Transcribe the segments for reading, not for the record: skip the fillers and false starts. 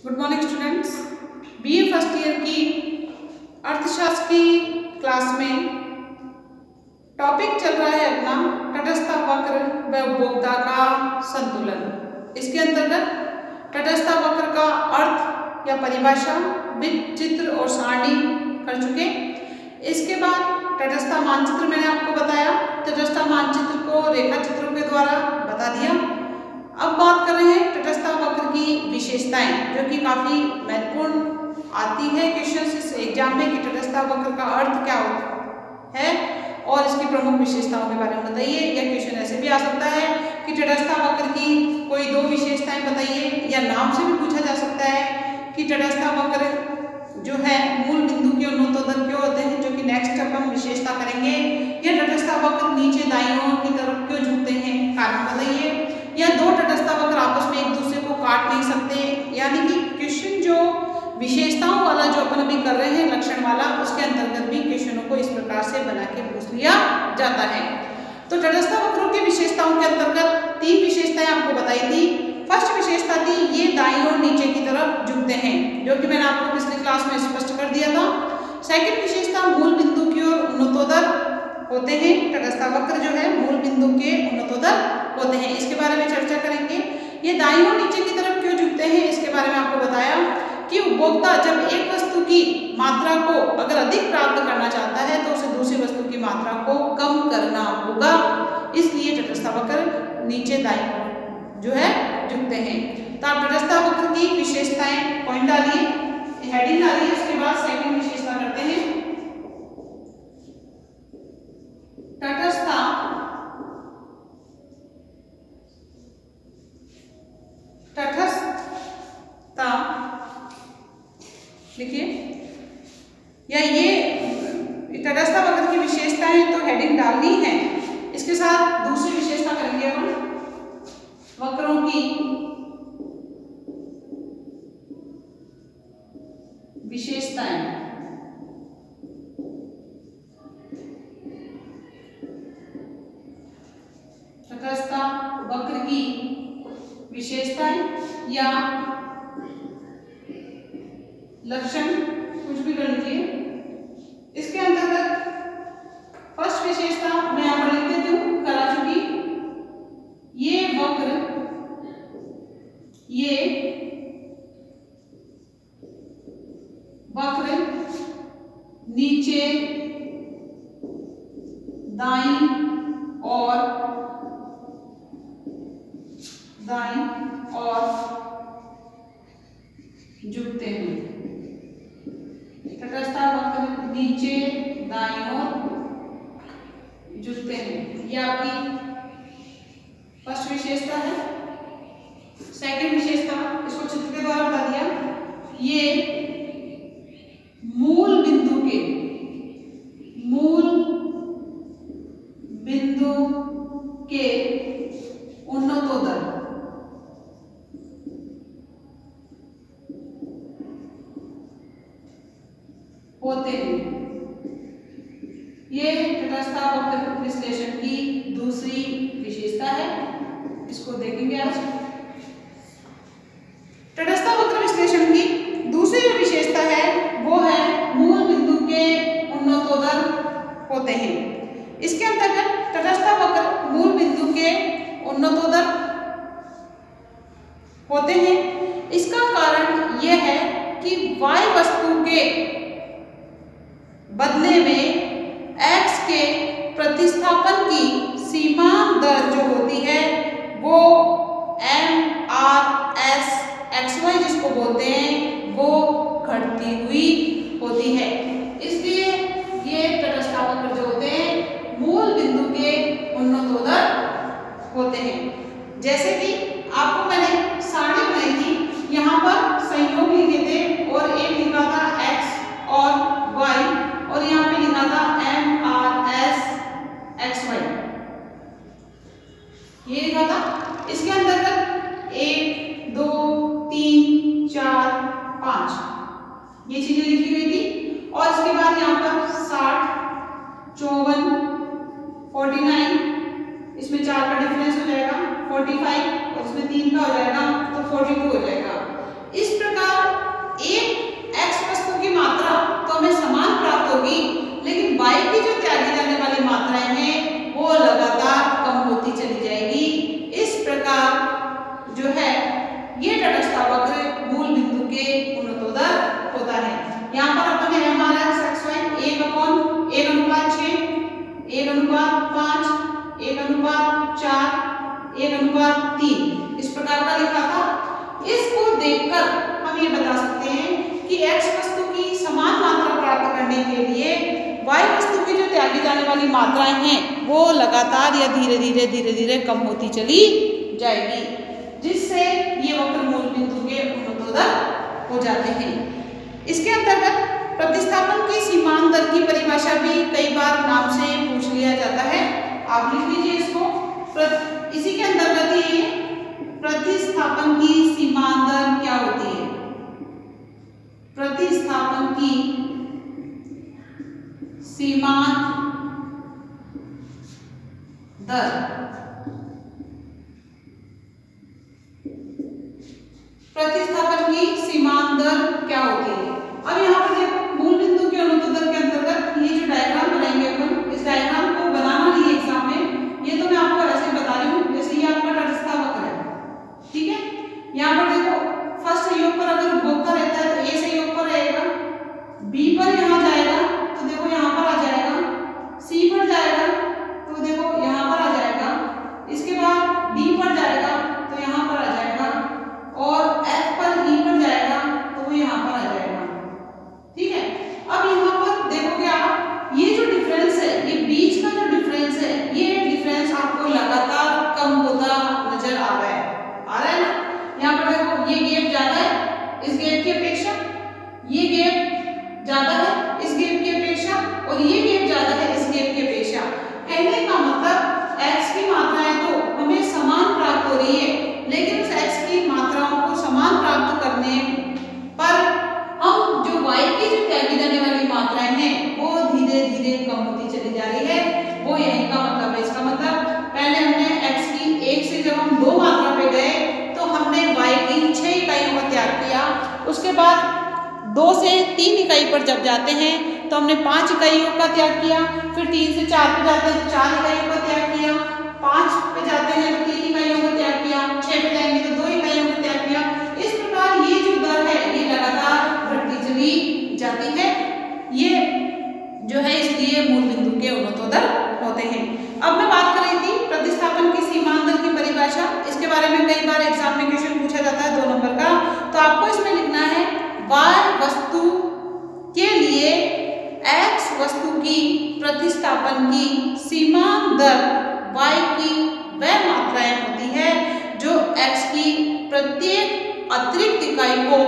Good morning students. BA first year की अर्थशास्त्र की क्लास में टॉपिक चल रहा है अपना तटस्थ वक्र व उपभोक्ता का संतुलन। इसके अंतर्गत तटस्थ वक्र का अर्थ या परिभाषा, चित्र और सारणी कर चुके। इसके बाद तटस्थ मानचित्र मैंने आपको बताया, तटस्थ मानचित्र को रेखा चित्रों के द्वारा बता दिया। अब बात कर रहे हैं तटस्थ वक्र की विशेषताएं, जो कि काफी महत्वपूर्ण आती है क्वेश्चन इस एग्जाम में कि तटस्थ वक्र का अर्थ क्या है और इसकी प्रमुख विशेषताओं के बारे में बताइए। या क्वेश्चन ऐसे भी आ सकता है कि तटस्थ वक्र की कोई दो विशेषताएं बताइए, या नाम से भी पूछा जा सकता है कि तटस्थ वक्र जो है मूल बिंदु के उन्नतोदर क्यों होते हैं, जो कि नेक्स्ट अपन विशेषता करेंगे। या तटस्थ वक्र नीचे दाईं ओर की तरफ क्यों झुकते हैं, कारण बताइए। या दो तटस्थ वक्र आपस में एक दूसरे को काट नहीं सकते, यानी कि क्वेश्चन जो विशेषताओं वाला जो अपन अभी कर रहे हैं लक्षण वाला, उसके अंतर्गत भी क्वेश्चनों को इस प्रकार से बना के पूछ लिया जाता है। तो तटस्थ वक्रों की विशेषताओं के अंतर्गत तीन विशेषताएं आपको बताई थी। फर्स्ट विशेषता थी ये दाईं और नीचे की तरफ झुकते हैं, जो कि मैंने आपको पिछली क्लास में स्पष्ट कर दिया था। सेकंड विशेषता मूल बिंदु की ओर उन्नतोदर होते हैं। तटस्थ वक्र जो है मूल बिंदु के उन्नतोदर होते हैं, इसके बारे में चर्चा करेंगे। ये दाईं और नीचे की तरफ क्यों झुकते हैं, इसके बारे में आपको बताया कि उपभोक्ता जब एक वस्तु की मात्रा को अगर अधिक प्राप्त करना चाहता है तो उसे दूसरी वस्तु की मात्रा को कम करना होगा, इसलिए तटस्थ वक्र नीचे दाईं ओर जो है झुकते हैं। तो आप तटस्थ वक्र की विशेषताएं पॉइंट डालिए, हेडिंग डालिए, उसके बाद सेकंड विशेषता करते हैं। तटस्थता लिखिए, या ये तटस्थ वक्र की विशेषताएं तो हेडिंग डालनी है, इसके साथ दूसरी विशेषता करेंगे अपन वक्रों की विशेषताएं। तटस्थ वक्र की विशेषताएं या लक्षण, कुछ भी कर लीजिए। इसके अंतर्गत फर्स्ट विशेषता मैं यहाँ पर लिख देती हूँ, करा चुकी। ये वक्र नीचे दाईं और झुकते हैं। तटस्थ वक्र नीचे दाईं ओर झुकते हैं, यह आपकी फर्स्ट विशेषता है। सेकंड विशेषता, इसको चित्र के द्वारा बता दिया, ये मूल बिंदु के उन्नतोदर होते हैं। ये तटस्थ वक्र विश्लेषण की दूसरी विशेषता है, इसको देखेंगे आज। तटस्थ वक्र विश्लेषण की दूसरी जो विशेषता है वो है मूल बिंदु के उन्नतोदर होते हैं। इसके अंतर्गत तटस्थ वक्र मूल बिंदु के उन्नतोदर होते हैं। इसका कारण यह है कि y वस्तु के बदले में x के प्रतिस्थापन की सीमांत दर जो होती है वो MRS XY जिसको बोलते हैं वो घटती हुई होती है। इसलिए ये तटस्थ वक्र जो होते हैं मूल बिंदु के उन्नतोदर होते हैं। जैसे कि आपको मैंने सारणी बनाई थी, यहाँ पर संयोग लिखे थे और एक लिखा था x और y और यहाँ पे लिखा था MRS XY, ये लिखा था। इसके अंतर्गत 1 2 3 4 5 ये चीजें लिखी गई थी, और इसके बाद यहाँ पर 60 54 49, इसमें 4 का डिफरेंस हो जाएगा 45 और इसमें 3 का हो जाएगा तो 42 हो जाएगा। इस प्रकार हमें समान प्राप्त होगी, लेकिन y की जो त्यागी जाने वाली मात्राएं हैं वो लगातार कम होती चली जाएगी। इस प्रकार जो है ये तटस्थ वक्र मूल बिंदु के उन्नतोदर होता है। यहाँ पर अपन है हमारा xy 1/1/6, 1/5, 1/4, 1/3 इस प्रकार का लिखा था। इसको देखकर हम ये बता सकते हैं कि x वस्तु की समान मात्रा प्राप्त करने के लिए y वस्तु की जो त्यागी जाने वाली मात्राएं हैं वो लगातार या धीरे धीरे कम होती चली जाएगी, जिससे ये वक्र मूल बिंदु के उन्नतोदर हो जाते हैं। इसके अंतर्गत प्रतिस्थापन की सीमांत दर की परिभाषा भी कई बार नाम से पूछ लिया जाता है। आप लिख लीजिए इसको। इसी के अंतर्गत ये प्रतिस्थापन की सीमांत दर क्या होती है? प्रतिस्थापन की सीमांत दर प्रतिस्थापन की सीमांत दर क्या होती है? अब यहाँ पर देखो मूल बिंदु के उन्नतोदर के अंतर्गत ये जो डायग्राम बनाएंगे अपन, इस डायग्राम को बनाना नहीं है एग्जाम में, ये तो मैं आपको ऐसे बता रही हूँ। जैसे ये आपका तटस्थ वक्र है, ठीक है। यहाँ पर देखो फर्स्ट संयोग पर अगर उपभोक्ता रहता है तो ए संयोग पर रहेगा, बी पर यहाँ जाएगा तो देखो यहाँ पर आ जाएगा, सी पर जाएगा तो देखो यहाँ पर आ जाएगा, इसके बाद डी पर जाएगा तो यहाँ पर आ जाएगा, और एफ पर ई पर जाएगा तो वो यहाँ पर आ जाएगा, ठीक है। अब यहाँ पर देखोगे आप ये जो डिफरेंस है, ये बीच का जो डिफरेंस है, ये डिफरेंस आपको लगातार कम होता नजर आ रहा है ना। यहाँ पर देखो ये गैप ज्यादा है इस गैप की अपेक्षा, ये गैप ज्यादा है इस गैप की अपेक्षा, और ये गैप ज्यादा है इस गैप की अपेक्षा। कहने का मतलब x की मात्राएं तो हमें समान प्राप्त हो रही है, लेकिन उस x की मात्राओं को समान प्राप्त करने पर हम जो y की जो त्यागी जाने वाली मात्राएं हैं वो धीरे कम होती चली जा रही है। वो यही का मतलब है। इसका मतलब पहले हमने x की 1 से जब हम 2 मात्रा पे गए तो हमने y की 6 इकाइयों का त्याग किया, उसके बाद 2 से 3 इकाई पर जब जाते हैं तो हमने 5 इकाइयों का त्याग किया, फिर 3 से 4 पे जाते हैं तो 4 इकाइयों का त्याग किया, 5 पे जाते हैं तो 3 इकाइयों का त्याग किया, 6 पे जाएंगे तो 2 इकाइयों का त्याग किया। इस प्रकार ये जो दर है ये लगातार बढ़ती चली जाती है। ये जो है इसलिए मूल बिंदु के उन्नतोदर होते हैं। अब मैं बात कर रही थी प्रतिस्थापन की सीमांत दर की परिभाषा। इसके बारे में कई बार एग्जाम में क्वेश्चन पूछा जाता है 2 नंबर का, तो आपको इसमें लिखना है y वस्तु के लिए x वस्तु की प्रतिस्थापन की सीमांत दर y की वह मात्राएं होती है जो x की प्रत्येक अतिरिक्त इकाई को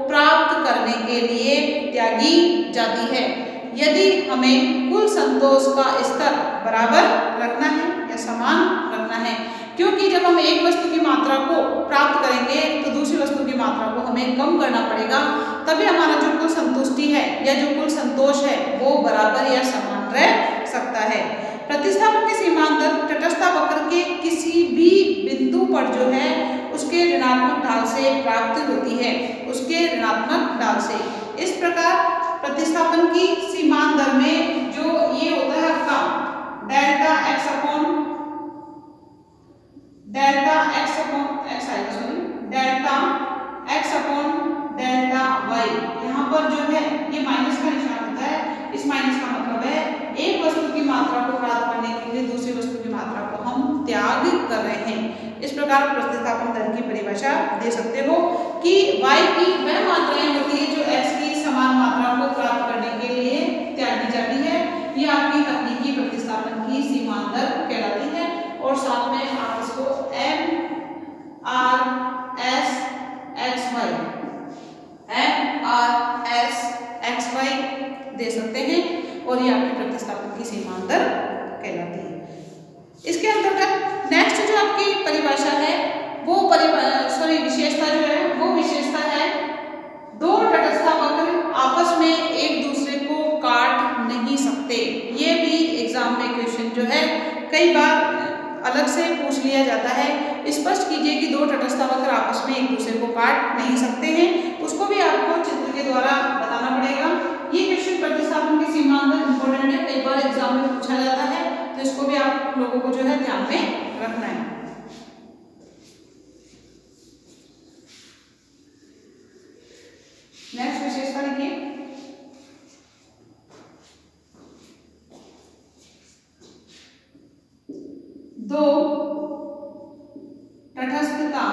प्राप्त करने के लिए त्यागी जाती है, यदि हमें कुल संतोष का स्तर बराबर रखना है या समान रखना है। क्योंकि जब हम एक वस्तु की मात्रा को प्राप्त करेंगे तो दूसरी वस्तु की मात्रा को हमें कम करना पड़ेगा, तभी हमारा जो कुल संतुष्टि है या जो कुल संतोष है वो बराबर या समान रह सकता है। प्रतिस्थापन की सीमांत दर तटस्थ वक्र के किसी भी बिंदु पर जो है उसके ऋणात्मक ढाल से प्राप्त होती है, उसके ऋणात्मक ढाल से। इस प्रकार प्रतिस्थापन की सीमांत दर में जो ये होता है आपका delta x upon delta x upon delta y, यहाँ पर जो है ये माइनस का निशान होता है। इस माइनस का मतलब है एक वस्तु की मात्रा को प्राप्त करने के लिए दूसरी वस्तु की मात्रा को हम त्याग कर रहे हैं। इस प्रकार प्रतिस्थापन दर की परिभाषा दे सकते हो कि y की वह मात्राएं होती है जो x की समान मात्रा को प्राप्त करने के लिए त्यागी जाती है। ये आपकी तकनीकी प्रतिस्थापन की सीमांत दर कहलाती है। और साथ में आप इसको MRSXY दे सकते हैं, और ये आपकी प्रतिस्थापन की सीमांत दर कहलाती है। इसके अंतर्गत नेक्स्ट जो आपकी परिभाषा है वो विशेषता जो है वो विशेषता है 2 तटस्थ वक्र आपस में एक दूसरे को काट नहीं सकते। ये भी एग्जाम में क्वेश्चन जो है कई बार अलग से पूछ लिया जाता है। स्पष्ट कीजिए कि 2 तटस्थ वक्र आपस में एक दूसरे को काट नहीं सकते हैं, उसको भी आपको चित्र के द्वारा बताना पड़ेगा। ये क्वेश्चन प्रतिस्थापन के सीमांत इंपॉर्टेंट है, कई बार एग्जाम में पूछा जाता है, तो इसको भी आप लोगों को जो है ध्यान में रखना है। नेक्स्ट विशेषता लिखिए। दो तटस्थता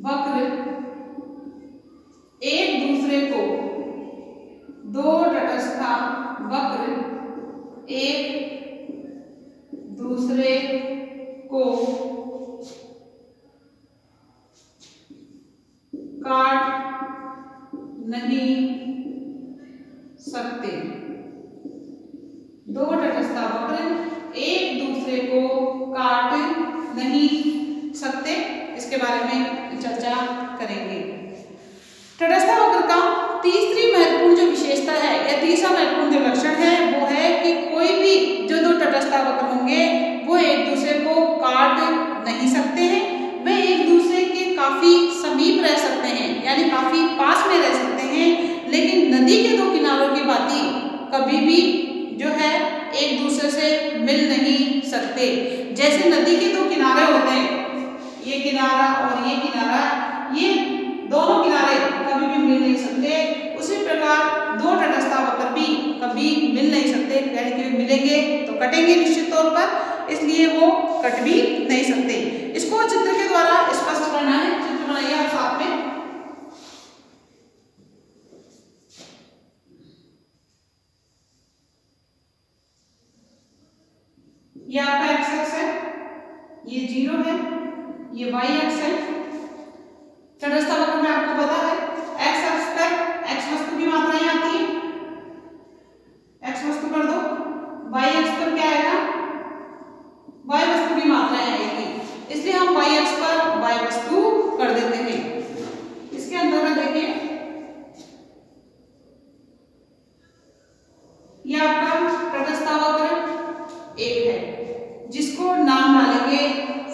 वक्र एक दूसरे को, दो तटस्थ वक्र एक दूसरे को काट नहीं सकते। दो तटस्थ वक्र एक दूसरे को काट नहीं सकते, इसके बारे में चर्चा करेंगे। तटस्थ वक्र का तीसरी महत्वपूर्ण जो विशेषता है या तीसरा महत्वपूर्ण जो लक्षण है वो है कि कोई भी जो दो तटस्थ वक्र होंगे वो एक दूसरे को काट नहीं सकते हैं, वे एक दूसरे के काफी समीप रह सकते हैं यानी काफी पास में रह सकते हैं, लेकिन नदी के दो किनारों की भांति कभी भी जो है एक दूसरे से मिल नहीं सकते। जैसे नदी के दो किनारे होते हैं, ये किनारा और ये किनारा, ये दोनों किनारे कभी भी मिल नहीं सकते, उसी प्रकार दो तटस्थ वक्र भी कभी मिल नहीं सकते, यानी कि मिलेंगे तो कटेंगे निश्चित तौर पर, इसलिए वो कट भी नहीं सकते। इसको चित्र के द्वारा स्पष्ट करना है। चित्र बनाइए आप साथ में। ये आपका एक्स एक्स है, ये 0 है, ये वाई एक्स है। तटस्थ वक्र में आपको पता है एक्स एक्स पर एक्स वस्तु की मात्राएं आती है, एक्स वस्तु कर दो, वाई एक्स पर क्या आएगा, वाई वस्तु की मात्राएं आएगी, इसलिए हम वाई एक्स पर वाई वस्तु कर देते हैं। इसके अंतर्गत देखिए ये आपका तटस्थ वक्र एक है जिसको नाम डालेंगे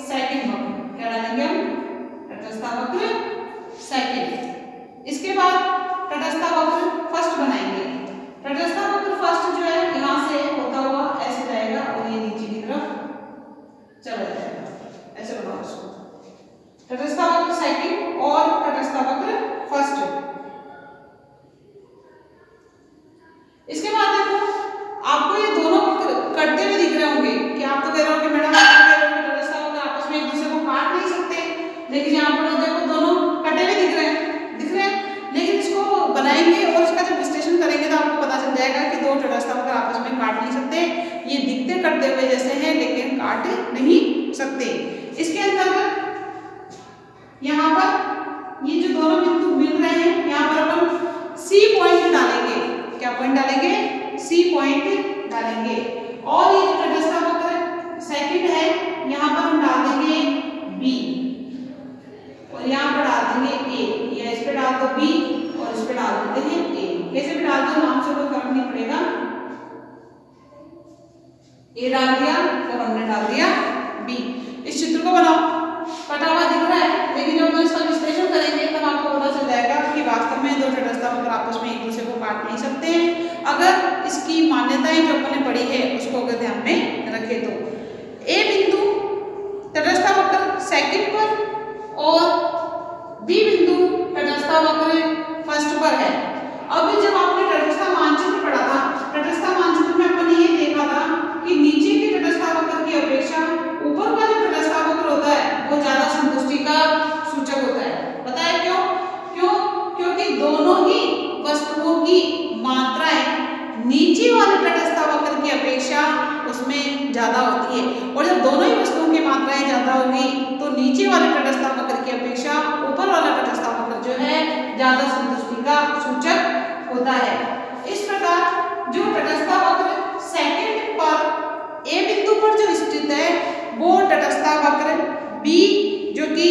सेकंड वक्र। क्या डालेंगे हम? तटस्थ वक्र सेकंड। इसके बाद तटस्थ वक्र फर्स्ट बनाएंगे। तटस्थ वक्र फर्स्ट जो है यहां से होता हुआ ऐसे जाएगा और ये नीचे की तरफ चला जाएगा, ऐसे बनाओ इसको। तटस्थ वक्र सेकंड और तटस्थ वक्र फर्स्ट। इसके बाद देखो आपको ये दोनों वक्र कटते हुए दिख रहे होंगे कि आप तो कह रहे हो कि मैडम तटस्थ वक्र आपस में एक दूसरे को काट नहीं सकते, लेकिन यहाँ पर देखो दोनों कटे हुए दिख रहे हैं, लेकिन इसको बनाएंगे और इसका जब विश्लेषण करेंगे तो आपको पता चल जाएगा कि दो तटस्थ वक्र आपस में काट नहीं सकते, ये दिखते कटते हुए जैसे हैं लेकिन काट नहीं सकते। इसके अंतर्गत यहाँ पर ये जो दोनों बिंदु मिल रहे हैं यहाँ पर अपन सी पॉइंट डालेंगे। क्या पॉइंट डालेंगे? सी पॉइंट डालेंगे। और ये जो तटस्थ वक्र सेकंड है यहाँ पर हम डाल देंगे बी और यहाँ पर डाल देंगे ए, या इस पे डाल दो बी और इस पे डाल देते हैं ए। कैसे भी डाल दो, नाम से कोई फर्क नहीं पड़ेगा। ए डाल दिया और हमने डाल दिया बी। इस चित्र को बनाओ, कटा हुआ दिख रहा है, लेकिन जब हम इसका विश्लेषण करेंगे तब आपको पता चल जाएगा कि वास्तव में दो तटस्थ वक्र आपस में एक दूसरे को काट नहीं सकते हैं, अगर इसकी मान्यताएं जो अपने पढ़ी है उसको अगर ध्यान में रखें तो। ए बिंदु तटस्थ वक्र सेकंड पर और बी बिंदु तटस्थ वक्र फर्स्ट पर है। अभी जब आपने तटस्थ मानचित्र पढ़ा था, तटस्थ मानचित्र में अपन ये देखा था कि नीचे के तटस्थ वक्र की अपेक्षा ऊपर का जो तटस्थ वक्र होता है वो ज्यादा संतुष्टि का सूचक होता है। पता है क्यों? क्योंकि दोनों ही वस्तुओं की मात्राएं नीचे वाले तटस्थ वक्र की अपेक्षा उसमें ज्यादा होती है, और जब दोनों ही वस्तुओं की मात्राएं ज्यादा होगी तो नीचे वाले तटस्थ वक्र की अपेक्षा ऊपर वाला तटस्थ वक्र जो है ज्यादा संतुष्टि का सूचक होता है। इस प्रकार जो तटस्थ वक्र सेकंड पर ए बिंदु पर जो स्थित है वो तटस्थ वक्र बी जो कि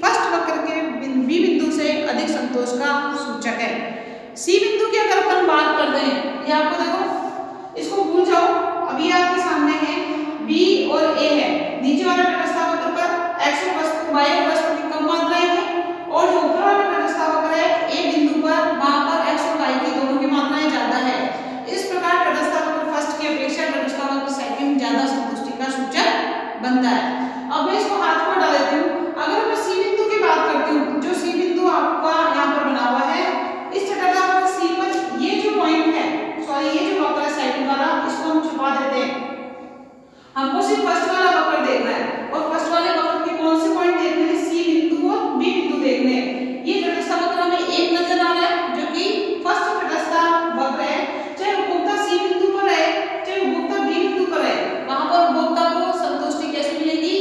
फर्स्ट वक्र के बी बिंदु से अधिक संतोष का सूचक है। सी बिंदु की अगर अपन बात कर दें, ये आपको देखो, इसको भूल जाओ, अभी आपके सामने है बी और ए है। नीचे वाले तटस्थ वक्र पर एक्स वस्तु वाई वस्तु की कम मात्राएं है, और जो ऊपर वाला तटस्थ वक्र है ए बिंदु पर वहां पर एक्स और वाई बनता है। अब मैं इसको हाथ पर डाल देती हूँ। अगर मैं सी बिंदु की बात करती हूँ, जो सी बिंदु आपका यहाँ पर बना हुआ है, इस चक्राकार सी पर ये जो पॉइंट है, सॉरी ये जो वक्र है साइड वाला, इसको हम छुपा देते हैं। हमको सिर्फ फर्स्ट वाला वक्र देखना है और फर्स्ट वाले वक्र के कौन से पॉइंट देखने हैं, सी बिंदु और बी बिंदु देखने हैं। ये तटस्थ वक्र हमें एक नजर आ रहा है जो कि फर्स्ट तटस्थ वक्र है। चाहे उपभोक्ता सी बिंदु पर है, चाहे उपभोक्ता बी बिंदु पर है, वहां पर उपभोक्ता को संतुष्टि कैसे मिलेगी,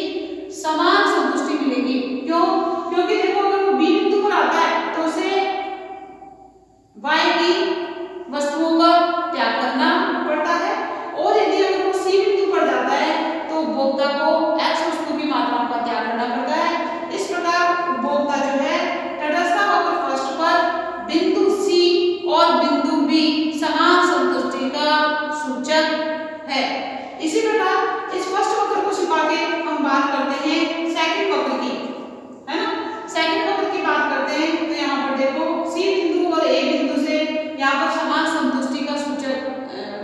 समान संतुष्टि मिलेगी। क्यों? क्योंकि देखो अगर वो बी बिंदु पर आता है तो उसे y की वस्तुओं का त्याग करना पड़ता है, और यदि अगर वो सी बिंदु पर जाता है तो उपभोक्ता को x वस्तु की मात्राओं का त्याग करना पड़ता है। इस प्रकार उपभोक्ता जो है तटस्थ वक्र फर्स्ट पर बिंदु सी और बिंदु बी समान संतुष्टि का सूचक है। इसी प्रकार इस फर्स्ट वक्र को छिपा के हम बात करते हैं सेकंड वक्र की, है ना। सेकंड वक्र की बात करते हैं तो यहाँ पर देखो सी बिंदु और ए बिंदु से यहाँ पर समान संतुष्टि का सूचक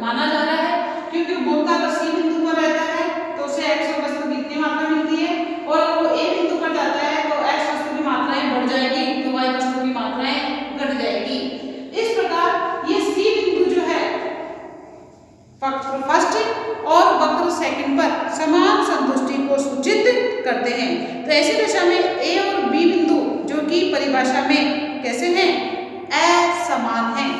माना जा रहा है, क्योंकि उपभोक्ता अगर सी बिंदु पर रहता है तो उसे x वस्तु की कितनी मात्रा मिलती है, और अगर वो ए बिंदु पर जाता है तो x वस्तु की मात्राएं बढ़ जाएगी तो y वस्तु की मात्राएं घट जाएगी। इस प्रकार ये सी बिंदु जो है वक्र फर्स्ट और वक्र सेकंड पर समान संतुष्टि को सूचित करते हैं। तो ऐसी दशा में ए और बी बिंदु जो कि परिभाषा में कैसे हैं, असमान हैं।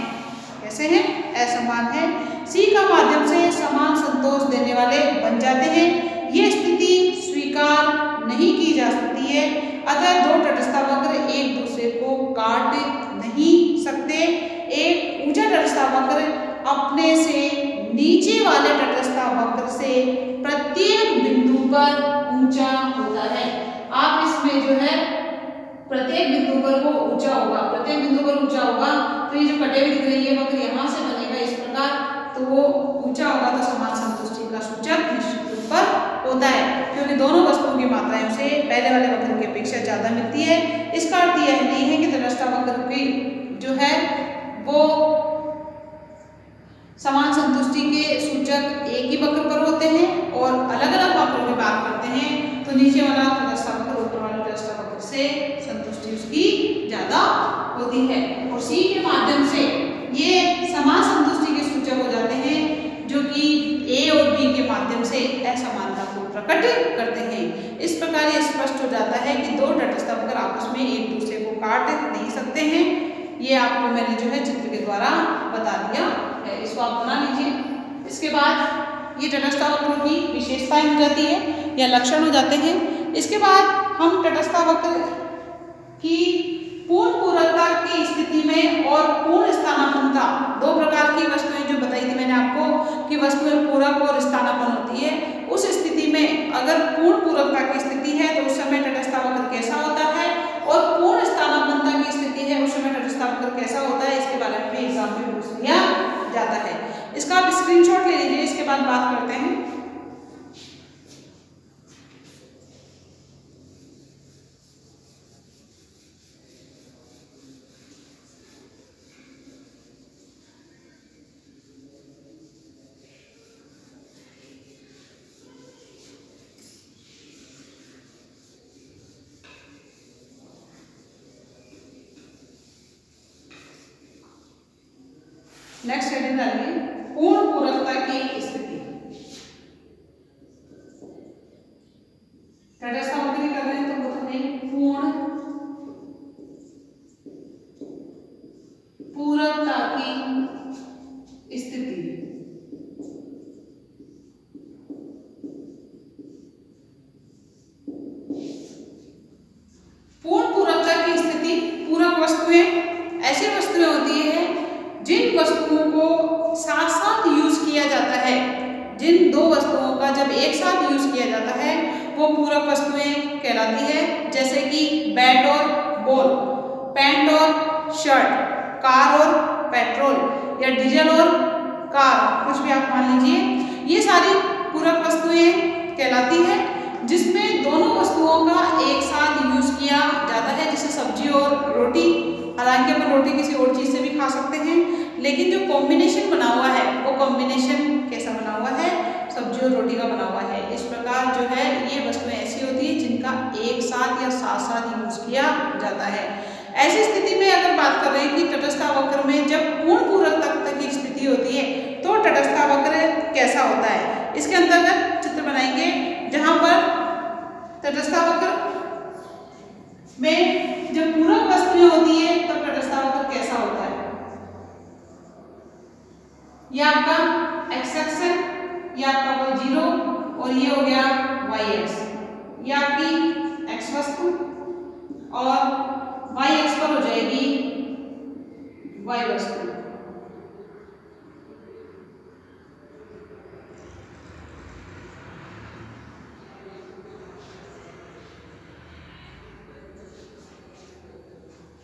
कैसे हैं? असमान हैं। सी का माध्यम से समान संतोष देने वाले बन जाते हैं। ये स्थिति स्वीकार नहीं की जा सकती है, अतः दो तटस्थ वक्र एक दूसरे को काट नहीं सकते। एक ऊंचा तटस्थ वक्र अपने से नीचे वाले तटस्थ वक्र से प्रत्येक बिंदु पर ऊंचा होता है। आप इसमें जो है प्रत्येक बिंदु पर वो ऊंचा होगा, प्रत्येक बिंदु पर ऊंचा होगा, तो ये जो कटे हुए दिख रही है वक्र यहाँ से बनेगा इस प्रकार, तो वो ऊंचा होगा तो समान संतुष्टि का सूचक निश्चित रूप पर होता है, क्योंकि दोनों वस्तुओं की मात्राएं उसे पहले वाले वक्र की अपेक्षा ज्यादा मिलती है। इसका अर्थ यह नहीं है कि तटस्थ वक्र की जो है वो समान संतुष्टि के सूचक एक ही वक्र पर होते हैं, और अलग अलग वक्रों की बात करते हैं तो नीचे वाला तटस्थ वक्र ऊपर वाले तटस्थ वक्र से संतुष्टि उसकी ज्यादा होती है, और सी के माध्यम से ये समान संतुष्टि के सूचक हो जाते हैं जो कि ए और बी के माध्यम से असमानता को प्रकट करते हैं। इस प्रकार ये स्पष्ट हो जाता है कि दो तटस्थ वक्र आपस में एक दूसरे को काट नहीं सकते हैं। ये आपको मैंने जो है चित्र के द्वारा बता दिया है, इसको आप बना लीजिए। इसके बाद ये तटस्थ वक्रों की विशेषताएं हो जाती है या लक्षण हो जाते हैं। इसके बाद हम तटस्थ वक्र की पूर्ण पूरकता की स्थिति में और पूर्ण स्थानापन्नता, दो प्रकार की वस्तुएं जो बताई थी मैंने आपको कि वस्तुएं पूरक और स्थानापन्न होती है, उस स्थिति में अगर पूर्ण पूरकता की स्थिति है तो उस समय तटस्थ वक्र कैसा होता है, और पूर्ण स्थानापन्नता की स्थिति है उस समय तटस्थ वक्र कैसा होता है, इसके बारे में एग्जाम में पूछ लिया जाता है। इसका आप स्क्रीनशॉट ले लीजिए, इसके बाद बात करते हैं। नेक्स्ट हेडिंग डालिए, पूर्ण पूरकता की स्थिति। तटस्थ वक्र कर रहे हैं तो बोलते हैं पूर्ण पूरकता की स्थिति। पूर्ण पूरकता की स्थिति, पूरक वस्तुएं ऐसी वस्तुएं होती है जिन वस्तुओं को साथ साथ यूज किया जाता है, जिन दो वस्तुओं का जब एक साथ यूज किया जाता है वो पूरक वस्तुएं कहलाती है। जैसे कि बैट और बॉल, पैंट और शर्ट, कार और पेट्रोल, या डीजल और कार, कुछ भी आप मान लीजिए, ये सारी पूरक वस्तुएं कहलाती है जिसमें दोनों वस्तुओं का एक साथ यूज किया जाता है, जैसे सब्जी और रोटी। हालांकि अपन रोटी किसी और चीज से भी खा सकते हैं, लेकिन जो कॉम्बिनेशन बना हुआ है वो कॉम्बिनेशन कैसा बना हुआ है, सब्जी सब्जी और रोटी का बना हुआ है। इस प्रकार जो है ये वस्तुएं ऐसी होती है जिनका एक साथ या साथ साथ यूज किया जाता है। ऐसी स्थिति में अगर बात कर रहे हैं कि तटस्थावक्र में जब पूर्ण पूरक तक की स्थिति होती है तो तटस्थावक्र कैसा होता है, इसके अंतर्गत चित्र बनाएंगे जहां पर तटस्थावक्र में जब पूरक वस्तुएं होती है तब तटस्थावक्र कैसा होता है। ये आपका एक्स एक्स है, ये आपका कोई जीरो और ये हो गया वाई एक्स। ये आपकी एक्स वस्तु और वाई एक्स पर हो जाएगी वाई वस्तु।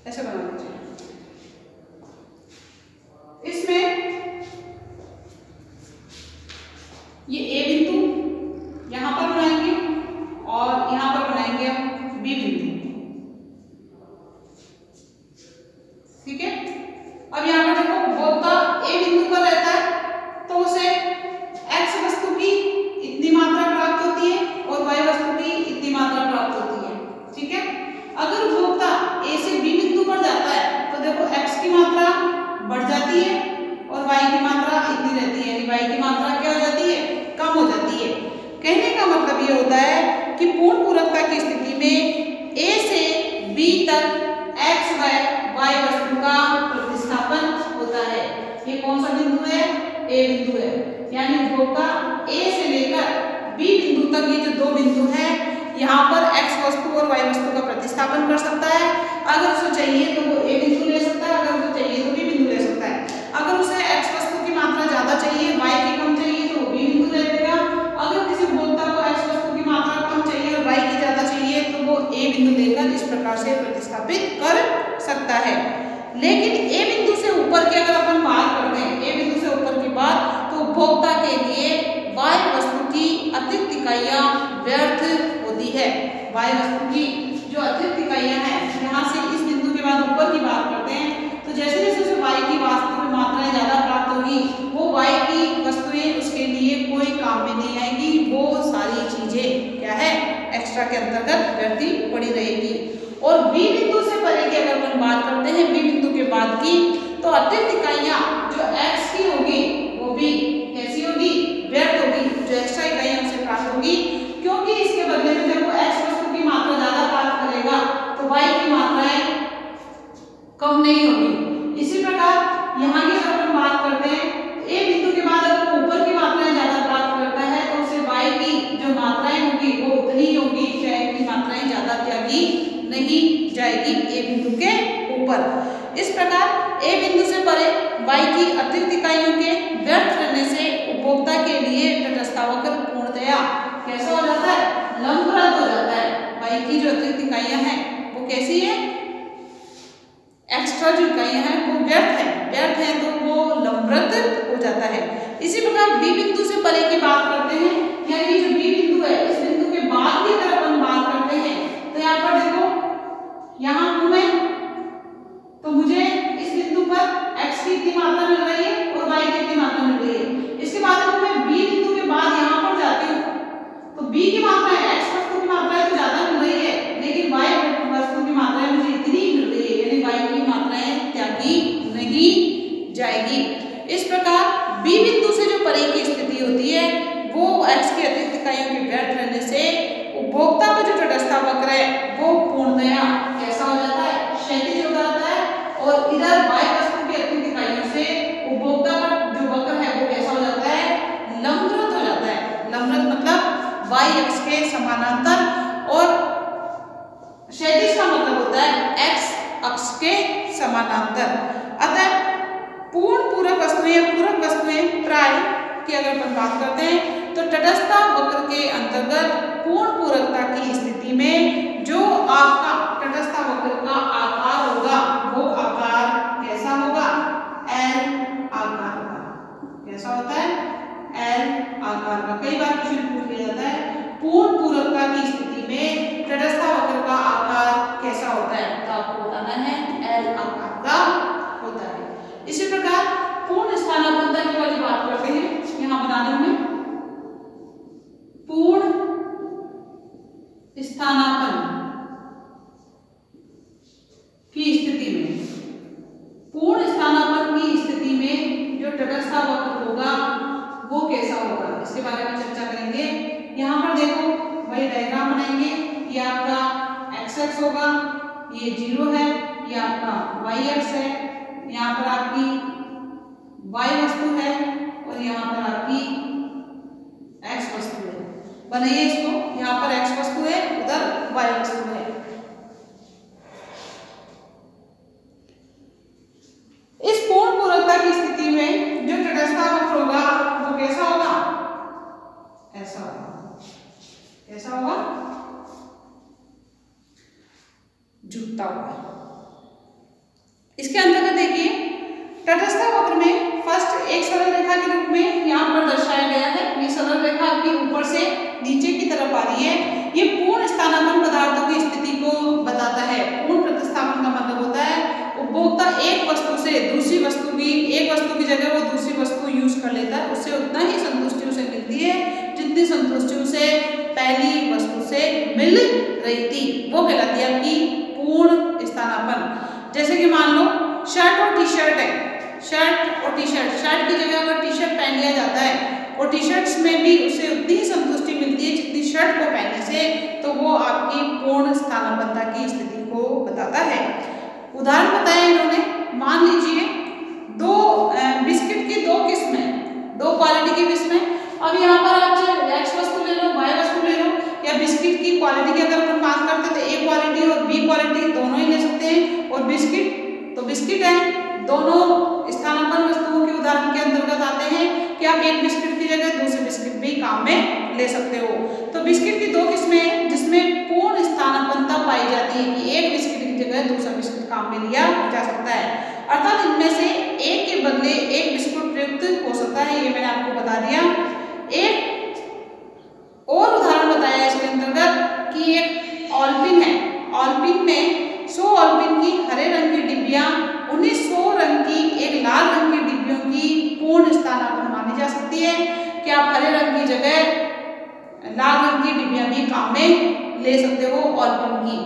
ऐसे बना लीजिए। इसमें ये ए बिंदु यहां पर बनाएंगे और यहां पर बनाएंगे हम बी बिंदु, ठीक है। अब यहां पर देखो उपभोक्ता ए बिंदु पर रहता है तो उसे एक्स वस्तु की इतनी मात्रा प्राप्त होती है और वाई वस्तु की इतनी मात्रा प्राप्त होती है, ठीक है। अगर उपभोक्ता ए से बी बिंदु पर जाता है तो देखो एक्स की मात्रा बढ़ जाती है और वाई की मात्रा इतनी रहती है, यानी वाई की मात्रा क्या हो जाती है, कम हो जाती है। कहने का मतलब ये होता है कि पूर्ण पूरकता की स्थिति में ए से बी तक एक्स व वाई वस्तु का प्रतिस्थापन होता है। ये कौन सा बिंदु है, ए बिंदु है, यानी उपभोक्ता ए से लेकर बी बिंदु तक ये जो दो बिंदु है यहाँ पर एक्स वस्तु और वाई वस्तु का प्रतिस्थापन कर सकता है। अगर उसे चाहिए तो वो ए बिंदु ले सकता है, अगर उसे चाहिए तो बी बिंदु ले सकता है। अगर उसे एक्स वस्तु की मात्रा ज्यादा चाहिए, वाई की कम चाहिए तो बी बिंदु ले लेगा। अगर किसी उपभोक्ता को एक्स वस्तु की मात्रा कम चाहिए और वाई की ज्यादा चाहिए तो वो ए बिंदु लेकर इस प्रकार से प्रतिस्थापित कर सकता है। लेकिन ए बिंदु से ऊपर की अगर अपन बात करते हैं, ए बिंदु से ऊपर की बात, तो उपभोक्ता के लिए वाई वस्तु की अतिरिक्त इकाइयां व्यर्थ होती है। वाई वस्तु की जो अतिरिक्त इकाइयां हैं, यहाँ से इस बिंदु के बाद ऊपर की बात करते हैं तो जैसे जैसे उसे वाई की वास्तविक मात्राएं ज्यादा प्राप्त होगी वो वाई की वस्तुएं उसके लिए कोई काम में नहीं आएगी, वो सारी चीजें क्या है एक्स्ट्रा के अंतर्गत व्यर्थी पड़ी रहेगी। और बी बिंदु से परे की अगर हम बात करते हैं, बी बिंदु के बाद की, तो अतिरिक्त इकाइयां जो एक्स की होगी वो भी कैसी होगी, व्यर्थ होगी। जो एक्स्ट्रा इकाइयां उसे प्राप्त होगी क्योंकि इसके बदले में जब वो एक्स वस्तु की मात्रा ज्यादा प्राप्त करेगा तो वाई की मात्राएं कम नहीं होगी। इसी प्रकार यहाँ की अगर हम बात करते हैं तो ए बिंदु के बाद अगर वो ऊपर की मात्राएं ज्यादा प्राप्त करता है तो उसे वाई की जो मात्राएं होगी वो उतनी ही होगी, चाहे की मात्राएं ज्यादा त्यागी नहीं जाएगी ए बिंदु के ऊपर। इस प्रकार ए बिंदु से परे वाई की अतिरिक्त इकाइयों के व्यर्थ रहने से उपभोक्ता के लिए तटस्थावक्र पूर्णतया कैसा हो जाता है, लंबरत हो जाता है। वाई की जो अतिरिक्त इकाइयां हैं वो कैसी है, एक्स्ट्रा जो इकाइयां हैं वो व्यर्थ है तो वो लंबरत हो जाता है। इसी प्रकार बी बिंदु से परे की बात करते हैं, यानी जो बी बिंदु है इस बिंदु के बाद की तरफ हम बात करते हैं तो यहाँ पर देखो, यहाँ हूं मैं तो मुझे इस बिंदु पर एक्स की इतनी मात्रा मिल रही है और वाई की इतनी मात्रा मिल रही है। इसके बाद अगर मैं बी बिंदु के बाद यहाँ पर जाती हूँ तो बी की मात्रा एक्स वस्तु की मात्रा तो ज्यादा मिल रही है लेकिन वाई वस्तु की मात्रा मुझे इतनी मिल रही है, यानी वाई की मात्राएं त्यागी नहीं जाएगी। इस प्रकार बी बिंदु से जो परे की स्थिति होती है वो एक्स की अतिरिक्त इकाइयों के व्यर्थ रहने से उपभोक्ता का जो तटस्थावक्र है वो पूर्णतया कैसा हो जाता है, क्षैतिज हो जाता है। और इधर वाई वस्तु की अतिरिक्त इकाइयों से उपभोक्ता का जो वक्र है वो कैसा हो जाता है, लंबरत हो जाता है। लंबरत मतलब वाई अक्ष के समानांतर और क्षैतिज का मतलब होता है एक्स अक्ष के समानांतर। अतः पूर्ण पूरक वस्तुएं या पूरक वस्तुएं प्राय की अगर हम बात करते हैं तो तटस्थावक्र के अंतर्गत पूर्ण पूरकता की स्थिति में जो आपका तटस्थावक्र का आकार होगा वो आकार कैसा होगा, एल आकार का। कैसा होता है, एल आकार का। कई बार क्वेश्चन पूछ लिया जाता है पूर्ण पूरकता की स्थिति में तटस्थावक्र का आकार कैसा होता है, तो आपको बताना है एल आकार का होता है। इसी प्रकार पूर्ण स्थानापन्न की वाली बात करते हैं, यहाँ बना दूं मैं स्थानापन्न की स्थिति में, पूर्ण स्थानापन्न की स्थिति में जो तटस्थ वक्र होगा वो कैसा होगा, इसके बारे में चर्चा करेंगे। यहाँ पर देखो वही डायग्राम बनाएंगे। ये आपका एक्स एक्स होगा, ये 0 है, ये आपका वाई एक्स है, यहाँ पर आपकी वाई वस्तु है और यहाँ पर आपकी एक्स वस्तु है। बनाइए इसको, यहाँ पर एक्स वस्तु है, उधर वाई वस्तु है। इस पूर्ण पूरकता की स्थिति में जो तटस्थ वक्र होगा वो कैसा होगा, ऐसा होगा। कैसा होगा, झुकता हुआ। इसके अंतर्गत देखिए तटस्थ वक्र में फर्स्ट एक सरल रेखा के रूप में यहाँ पर दर्शाया गया है। ये सरल रेखा आपकी ऊपर से नीचे की तरफ आ रही है। ये पूर्ण स्थानापन्न पदार्थों की स्थिति को बताता है। पूर्ण प्रतिस्थापन का मतलब होता है उपभोक्ता एक वस्तु से दूसरी वस्तु की, एक वस्तु की जगह वो दूसरी वस्तु यूज कर लेता है, उससे उतना ही संतुष्टि उसे मिलती है जितनी संतुष्टि उसे पहली वस्तु से मिल रही थी, वो कहलाती है आपकी पूर्ण स्थानापन्न। जैसे कि मान लो शर्ट और टी शर्ट है, शर्ट और टी शर्ट, शर्ट की जगह अगर टी शर्ट पहन लिया जाता है और टी शर्ट्स में भी उसे उतनी ही संतुष्टि मिलती है जितनी शर्ट को पहनने से, तो वो आपकी पूर्ण स्थानापन्नता की स्थिति को बताता है। उदाहरण बताया इन्होंने, मान लीजिए दो बिस्किट की दो किस्में, दो क्वालिटी की किस्में। अब यहाँ पर आप चाहे एक्स वस्तु ले लो, वाई वस्तु ले लो, या बिस्किट की क्वालिटी की अगर अपन बात करते हैं तो ए क्वालिटी और बी क्वालिटी दोनों ही ले सकते हैं। और बिस्किट तो बिस्किट है, दोनों स्थानापन्न वस्तुओं के उदाहरण के अंतर्गत आते हैं कि आप एक बिस्किट की जगह दूसरे बिस्किट भी काम में ले सकते हो। तो बिस्किट की दो किस्में जिसमें पूर्ण स्थानापन्नता पाई जाती है कि एक बिस्किट की जगह दूसरा बिस्किट काम में लिया जा सकता है, अर्थात इनमें से एक के बदले एक बिस्कुट प्रयुक्त हो सकता है। ये मैंने आपको बता दिया। एक और उदाहरण बताया इसके अंतर्गत कि एक ऑलपिन है, ऑलपिन में 100 ऑलपिन की हरे रंग की डिब्बियां 1900 रंग की एक लाल रंग की डिब्बियों की पूर्ण स्थानापन्न मानी जा सकती है कि आप हरे रंग की जगह लाल रंग की डिब्बियां भी काम में ले सकते हो ऑलपिन की।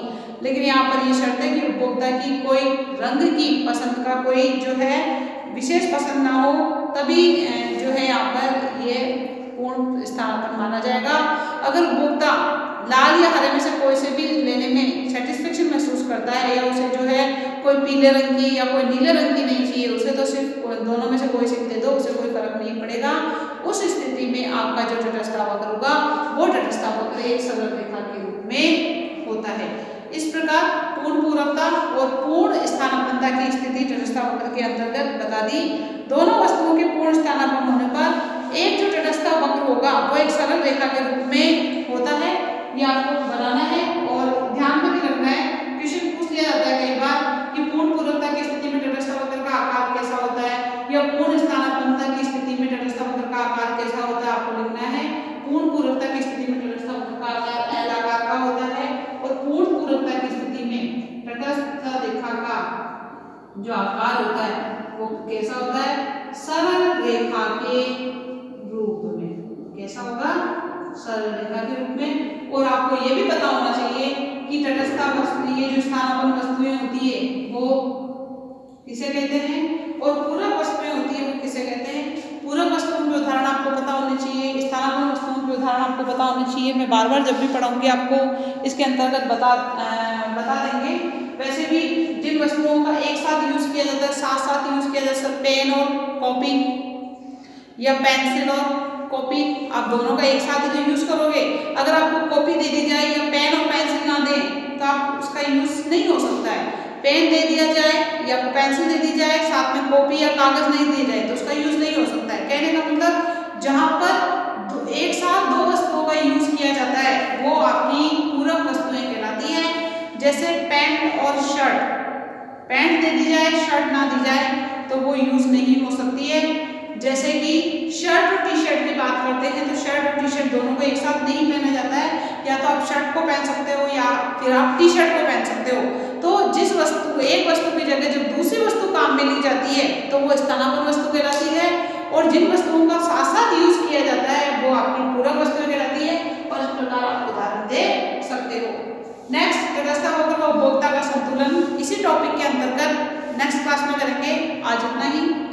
लेकिन यहाँ पर ये शर्त है कि उपभोक्ता की कोई रंग की पसंद का कोई जो है विशेष पसंद ना हो, तभी जो है यहाँ पर ये पूर्ण स्थानापन्न माना जाएगा। अगर उपभोक्ता लाल या हरे में से कोई से भी लेने में सेटिस्फेक्शन महसूस करता है या उसे जो है कोई पीले रंग की या कोई नीले रंग की नहीं चाहिए, उसे तो सिर्फ दोनों में से कोई से दे दो, उसे कोई फर्क नहीं पड़ेगा। उस स्थिति में आपका जो तटस्थ वक्र होगा वो तटस्थ वक्र एक सरल रेखा के रूप में होता है। इस प्रकार पूर्ण पूरकता और पूर्ण स्थानापन्नता की स्थिति तटस्थ वक्र के अंतर्गत बता दी। दोनों वस्तुओं के पूर्ण स्थानापन्न होने पर एक जो तटस्थ वक्र होगा वो एक सरल रेखा के रूप में होता है। ये आपको बनाना है और ध्यान में भी रखना है। क्वेश्चन पूछ लिया जाता है कई बार कि पूर्ण पूरकता की स्थिति में तटस्थ वक्र का आकार कैसा होता है, या पूर्ण स्थानापन्नता की स्थिति में तटस्थ वक्र का आकार कैसा होता है। आपको लिखना है पूर्ण पूरकता की स्थिति में तटस्थ वक्र का आकार एल आकार का होता है और पूर्ण पूरकता की स्थिति में तटस्थ रेखा का जो आकार होता है वो कैसा होता है, सरल रेखा के रूप में। कैसा होगा, सरल रेखा के रूप में। और आपको ये भी पता होना चाहिए कि तटस्थ वस्तु, ये जो स्थानापन्न वस्तुएं होती है वो किसे कहते हैं और पूरक वस्तुएं होती है वो किसे कहते हैं। पूरक वस्तुओं के उदाहरण आपको पता होने चाहिए, स्थानापन्न वस्तुओं के उदाहरण आपको पता होने चाहिए। मैं बार बार जब भी पढ़ाऊंगी आपको इसके अंतर्गत बता देंगे। वैसे भी जिन वस्तुओं का एक साथ यूज किया जाता है, साथ साथ यूज किया जाता है, पेन और कॉपी या पेंसिल और कॉपी, आप दोनों का एक साथ ही तो यूज करोगे। अगर आपको कॉपी दे दी जाए या पेन और पेंसिल ना दे तो आप उसका यूज नहीं हो सकता है। पेन दे दिया जाए या पेंसिल दे दी जाए, साथ में कॉपी या कागज नहीं दिए जाए तो उसका यूज नहीं हो सकता है। कहने का मतलब जहां पर एक साथ दो वस्तुओं का यूज किया जाता है वो आपकी पूरक वस्तुएं कहलाती हैं। जैसे पैंट और शर्ट, पैंट दे दी जाए शर्ट ना दी जाए तो वो यूज नहीं हो सकती है। जैसे कि शर्ट और टी शर्ट की बात करते हैं तो शर्ट और टी शर्ट दोनों को एक साथ नहीं पहना जाता है, या तो आप शर्ट को पहन सकते हो या फिर आप टी शर्ट को पहन सकते हो। तो जिस वस्तु एक वस्तु की जगह जब दूसरी वस्तु काम में ली जाती है तो वो स्थानापन्न वस्तु कहलाती है, और जिन वस्तुओं का साथ साथ यूज किया जाता है वो आपकी पूरक वस्तु कहलाती है। और इस प्रकार आप उदाहरण दे सकते हो। टॉपिक के अंतर्गत नेक्स्ट क्लास में करेंगे। आज इतना ही।